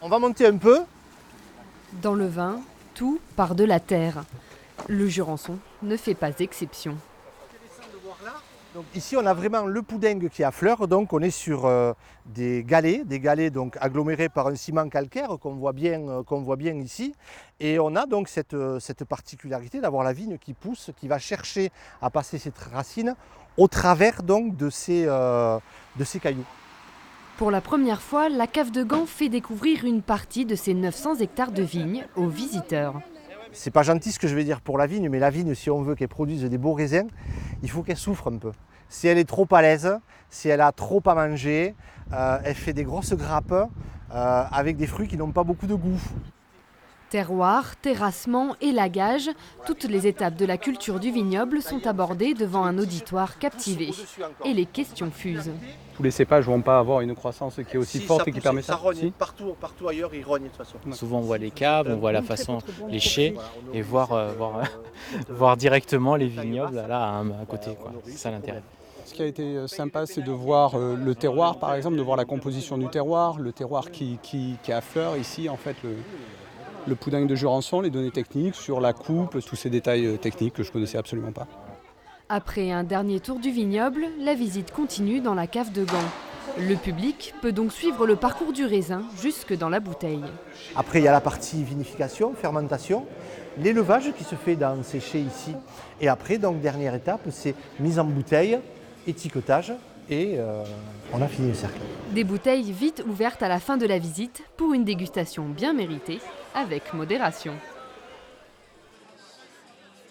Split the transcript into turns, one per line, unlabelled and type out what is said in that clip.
On va monter un peu.
Dans le vin, tout part de la terre. Le Jurançon ne fait pas exception.
Donc ici, on a vraiment le Poudingue qui est à fleur. Donc on est sur des galets donc agglomérés par un ciment calcaire qu'on voit bien ici. Et on a donc cette particularité d'avoir la vigne qui pousse, qui va chercher à passer ses racines au travers donc de ces cailloux.
Pour la première fois, la cave de Gand fait découvrir une partie de ses 900 hectares de vignes aux visiteurs.
C'est pas gentil ce que je vais dire pour la vigne, mais la vigne, si on veut qu'elle produise des beaux raisins, il faut qu'elle souffre un peu. Si elle est trop à l'aise, si elle a trop à manger, elle fait des grosses grappes avec des fruits qui n'ont pas beaucoup de goût.
Terroir, terrassement, élagage, toutes les étapes de la culture du vignoble sont abordées devant un auditoire captivé. Et les questions fusent.
Tous les cépages ne vont pas avoir une croissance qui est aussi forte et qui permet ça.
Ça rogne,
Si.
partout ailleurs, il rogne de toute façon.
Souvent on voit les caves, on voit la façon lécher et voir directement les vignobles là à côté, quoi. C'est ça l'intérêt.
Ce qui a été sympa, c'est de voir le terroir, par exemple, de voir la composition du terroir, le terroir qui est à fleur ici, en fait, le Poudingue de Jurançon, les données techniques sur la coupe, tous ces détails techniques que je ne connaissais absolument pas.
Après un dernier tour du vignoble, la visite continue dans la cave de Gand. Le public peut donc suivre le parcours du raisin jusque dans la bouteille.
Après, il y a la partie vinification, fermentation, l'élevage qui se fait dans ces chais ici. Et après, donc, dernière étape, c'est mise en bouteille, étiquetage et on a fini le cercle.
Des bouteilles vite ouvertes à la fin de la visite pour une dégustation bien méritée avec modération.